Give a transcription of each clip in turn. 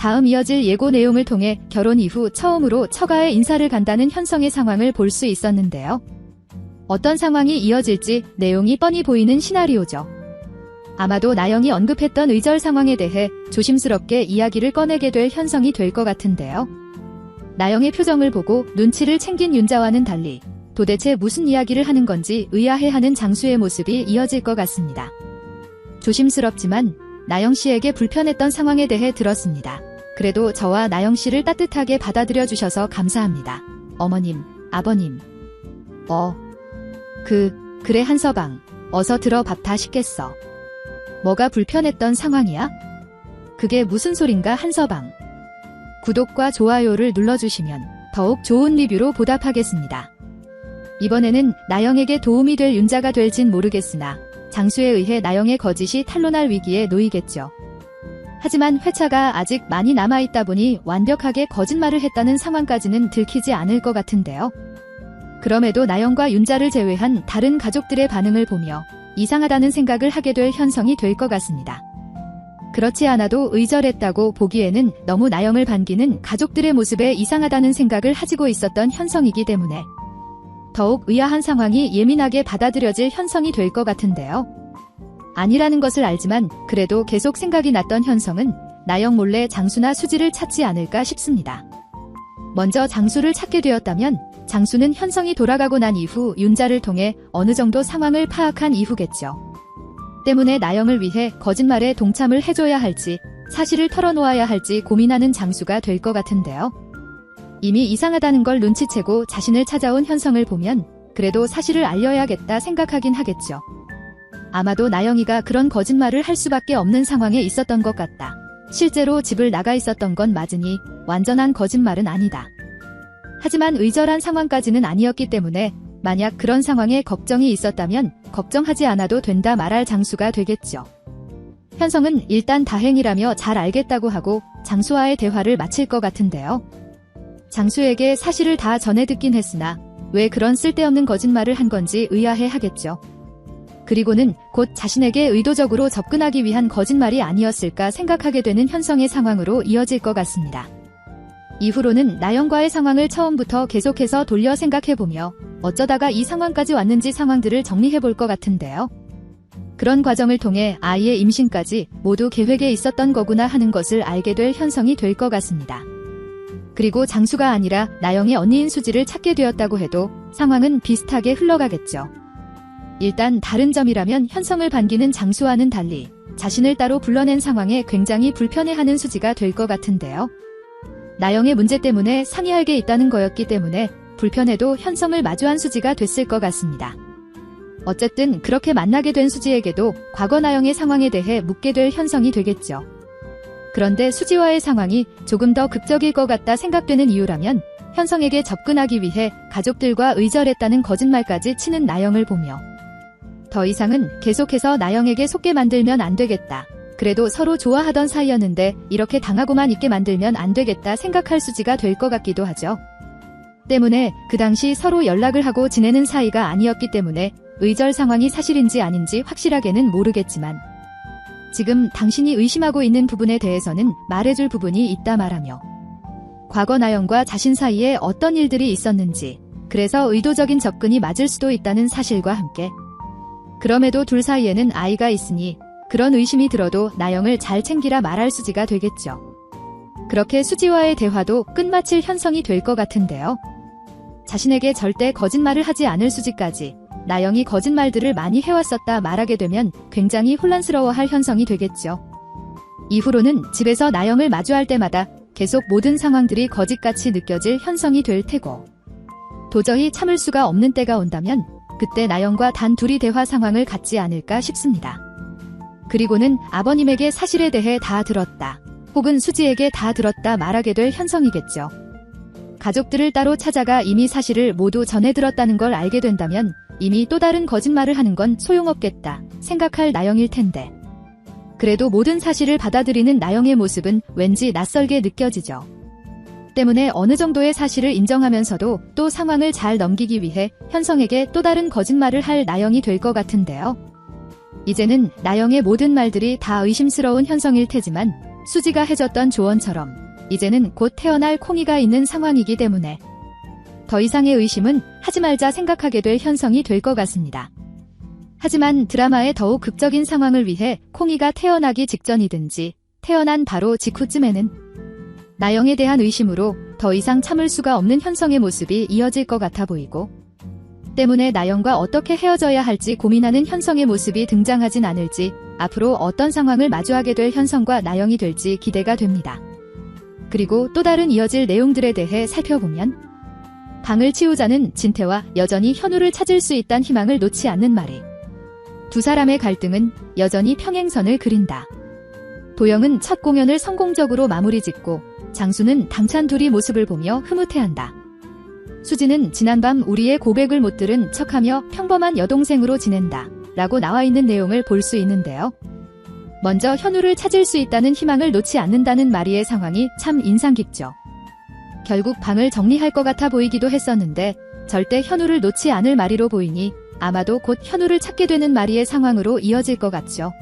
다음 이어질 예고 내용을 통해 결혼 이후 처음으로 처가에 인사를 간다는 현성의 상황을 볼 수 있었는데요. 어떤 상황이 이어질지 내용이 뻔히 보이는 시나리오죠. 아마도 나영이 언급했던 의절 상황에 대해 조심스럽게 이야기를 꺼내게 될 현성이 될 것 같은데요. 나영의 표정을 보고 눈치를 챙긴 윤자와는 달리 도대체 무슨 이야기를 하는 건지 의아해하는 장수의 모습이 이어질 것 같습니다. 조심스럽지만 나영 씨에게 불편했던 상황에 대해 들었습니다. 그래도 저와 나영 씨를 따뜻하게 받아들여 주셔서 감사합니다. 어머님, 아버님. 그래 한서방. 어서 들어 밥 다 식겠어. 뭐가 불편했던 상황이야? 그게 무슨 소린가 한서방. 구독과 좋아요를 눌러주시면 더욱 좋은 리뷰로 보답하겠습니다. 이번에는 나영에게 도움이 될 윤자가 될진 모르겠으나 장수에 의해 나영의 거짓이 탄로날 위기에 놓이겠죠. 하지만 회차가 아직 많이 남아있다 보니 완벽하게 거짓말을 했다는 상황까지는 들키지 않을 것 같은데요. 그럼에도 나영과 윤자를 제외한 다른 가족들의 반응을 보며 이상하다는 생각을 하게 될 현성이 될 것 같습니다. 그렇지 않아도 의절했다고 보기에는 너무 나영을 반기는 가족들의 모습에 이상하다는 생각을 가지고 있었던 현성이기 때문에 더욱 의아한 상황이 예민하게 받아들여질 현성이 될 것 같은데요. 아니라는 것을 알지만 그래도 계속 생각이 났던 현성은 나영 몰래 장수나 수지를 찾지 않을까 싶습니다. 먼저 장수를 찾게 되었다면 장수는 현성이 돌아가고 난 이후 윤자를 통해 어느 정도 상황을 파악한 이후겠죠. 때문에 나영을 위해 거짓말에 동참을 해줘야 할지 사실을 털어놓아야 할지 고민하는 장수가 될 것 같은데요. 이미 이상하다는 걸 눈치채고 자신을 찾아온 현성을 보면 그래도 사실을 알려야겠다 생각하긴 하겠죠. 아마도 나영이가 그런 거짓말을 할 수밖에 없는 상황에 있었던 것 같다. 실제로 집을 나가 있었던 건 맞으니 완전한 거짓말은 아니다. 하지만 의절한 상황까지는 아니었기 때문에 만약 그런 상황에 걱정이 있었다면 걱정하지 않아도 된다 말할 장수가 되겠죠. 현성은 일단 다행이라며 잘 알겠다고 하고 장수와의 대화를 마칠 것 같은데요. 장수에게 사실을 다 전해 듣긴 했으나 왜 그런 쓸데없는 거짓말을 한 건지 의아해 하겠죠. 그리고는 곧 자신에게 의도적으로 접근하기 위한 거짓말이 아니었을까 생각하게 되는 현성의 상황으로 이어질 것 같습니다. 이후로는 나영과의 상황을 처음부터 계속해서 돌려 생각해보며 어쩌다가 이 상황까지 왔는지 상황들을 정리해볼 것 같은데요. 그런 과정을 통해 아이의 임신까지 모두 계획에 있었던 거구나 하는 것을 알게 될 현성이 될 것 같습니다. 그리고 장수가 아니라 나영의 언니인 수지를 찾게 되었다고 해도 상황은 비슷하게 흘러가겠죠. 일단 다른 점이라면 현성을 반기는 장수와는 달리 자신을 따로 불러낸 상황에 굉장히 불편해하는 수지가 될 것 같은데요. 나영의 문제 때문에 상의할 게 있다는 거였기 때문에 불편해도 현성을 마주한 수지가 됐을 것 같습니다. 어쨌든 그렇게 만나게 된 수지에게도 과거 나영의 상황에 대해 묻게 될 현성이 되겠죠. 그런데 수지와의 상황이 조금 더 극적일 것 같다 생각되는 이유라면 현성에게 접근하기 위해 가족들과 의절했다는 거짓말까지 치는 나영을 보며 더 이상은 계속해서 나영에게 속게 만들면 안 되겠다. 그래도 서로 좋아하던 사이였는데 이렇게 당하고만 있게 만들면 안 되겠다 생각할 수지가 될 것 같기도 하죠. 때문에 그 당시 서로 연락을 하고 지내는 사이가 아니었기 때문에 의절 상황이 사실인지 아닌지 확실하게는 모르겠지만 지금 당신이 의심하고 있는 부분에 대해서는 말해줄 부분이 있다 말하며 과거 나영과 자신 사이에 어떤 일들이 있었는지 그래서 의도적인 접근이 맞을 수도 있다는 사실과 함께 그럼에도 둘 사이에는 아이가 있으니 그런 의심이 들어도 나영을 잘 챙기라 말할 수지가 되겠죠. 그렇게 수지와의 대화도 끝마칠 현성이 될 것 같은데요. 자신에게 절대 거짓말을 하지 않을 수지까지 나영이 거짓말들을 많이 해왔었다 말하게 되면 굉장히 혼란스러워할 현성이 되겠죠. 이후로는 집에서 나영을 마주할 때마다 계속 모든 상황들이 거짓같이 느껴질 현성이 될 테고 도저히 참을 수가 없는 때가 온다면 그때 나영과 단 둘이 대화 상황을 갖지 않을까 싶습니다. 그리고는 아버님에게 사실에 대해 다 들었다. 혹은 수지에게 다 들었다 말하게 될 현성이겠죠. 가족들을 따로 찾아가 이미 사실을 모두 전해 들었다는 걸 알게 된다면 이미 또 다른 거짓말을 하는 건 소용없겠다 생각할 나영일 텐데 그래도 모든 사실을 받아들이는 나영의 모습은 왠지 낯설게 느껴지죠. 때문에 어느 정도의 사실을 인정하면서도 또 상황을 잘 넘기기 위해 현성에게 또 다른 거짓말을 할 나영이 될 것 같은데요. 이제는 나영의 모든 말들이 다 의심스러운 현성일 테지만 수지가 해줬던 조언처럼 이제는 곧 태어날 콩이가 있는 상황이기 때문에 더 이상의 의심은 하지 말자 생각하게 될 현성이 될 것 같습니다. 하지만 드라마의 더욱 극적인 상황을 위해 콩이가 태어나기 직전이든지 태어난 바로 직후쯤에는 나영에 대한 의심으로 더 이상 참을 수가 없는 현성의 모습이 이어질 것 같아 보이고, 때문에 나영과 어떻게 헤어져야 할지 고민하는 현성의 모습이 등장하진 않을지, 앞으로 어떤 상황을 마주하게 될 현성과 나영이 될지 기대가 됩니다. 그리고 또 다른 이어질 내용들에 대해 살펴보면, 방을 치우자는 진태와 여전히 현우를 찾을 수 있다는 희망을 놓지 않는 말이, 두 사람의 갈등은 여전히 평행선을 그린다. 도영은 첫 공연을 성공적으로 마무리 짓고 장수는 당찬 둘이 모습을 보며 흐뭇해한다. 수지는 지난밤 우리의 고백을 못 들은 척하며 평범한 여동생으로 지낸다 라고 나와 있는 내용을 볼 수 있는데요. 먼저 현우를 찾을 수 있다는 희망을 놓지 않는다는 마리의 상황이 참 인상 깊죠. 결국 방을 정리할 것 같아 보이기도 했었는데 절대 현우를 놓지 않을 마리로 보이니 아마도 곧 현우를 찾게 되는 마리의 상황으로 이어질 것 같죠.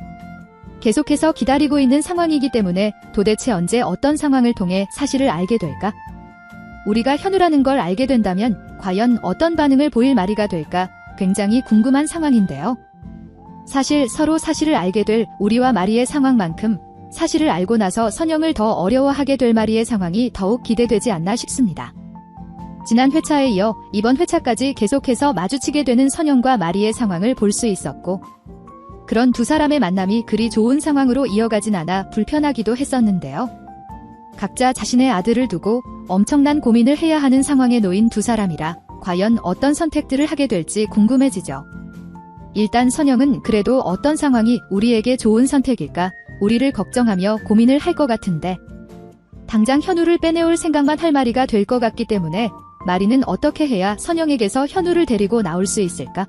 계속해서 기다리고 있는 상황이기 때문에 도대체 언제 어떤 상황을 통해 사실을 알게 될까? 우리가 현우라는 걸 알게 된다면 과연 어떤 반응을 보일 마리가 될까? 굉장히 궁금한 상황인데요. 사실 서로 사실을 알게 될 우리와 마리의 상황만큼 사실을 알고 나서 선영을 더 어려워하게 될 마리의 상황이 더욱 기대되지 않나 싶습니다. 지난 회차에 이어 이번 회차까지 계속해서 마주치게 되는 선영과 마리의 상황을 볼 수 있었고, 그런 두 사람의 만남이 그리 좋은 상황으로 이어가진 않아 불편하기도 했었는데요. 각자 자신의 아들을 두고 엄청난 고민을 해야 하는 상황에 놓인 두 사람이라 과연 어떤 선택들을 하게 될지 궁금해지죠. 일단 선영은 그래도 어떤 상황이 우리에게 좋은 선택일까 우리를 걱정하며 고민을 할 것 같은데, 당장 현우를 빼내올 생각만 할 마리가 될 것 같기 때문에 마리는 어떻게 해야 선영에게서 현우를 데리고 나올 수 있을까?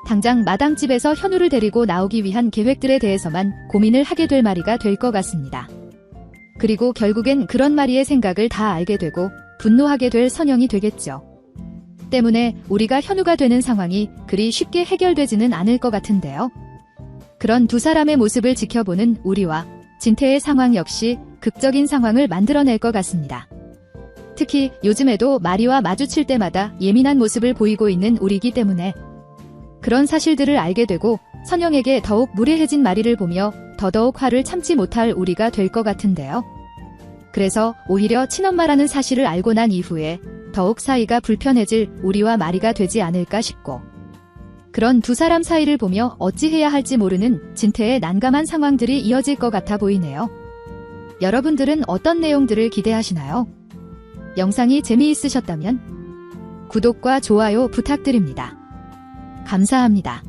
당장 마당집에서 현우를 데리고 나오기 위한 계획들에 대해서만 고민을 하게 될 마리가 될 것 같습니다. 그리고 결국엔 그런 마리의 생각을 다 알게 되고 분노하게 될 선영이 되겠죠. 때문에 우리가 현우가 되는 상황이 그리 쉽게 해결되지는 않을 것 같은데요. 그런 두 사람의 모습을 지켜보는 우리와 진태의 상황 역시 극적인 상황을 만들어낼 것 같습니다. 특히 요즘에도 마리와 마주칠 때마다 예민한 모습을 보이고 있는 우리이기 때문에 그런 사실들을 알게 되고 선영에게 더욱 무례해진 마리를 보며 더더욱 화를 참지 못할 우리가 될 것 같은데요. 그래서 오히려 친엄마라는 사실을 알고 난 이후에 더욱 사이가 불편해질 우리와 마리가 되지 않을까 싶고, 그런 두 사람 사이를 보며 어찌해야 할지 모르는 진태의 난감한 상황들이 이어질 것 같아 보이네요. 여러분들은 어떤 내용들을 기대하시나요? 영상이 재미있으셨다면 구독과 좋아요 부탁드립니다. 감사합니다.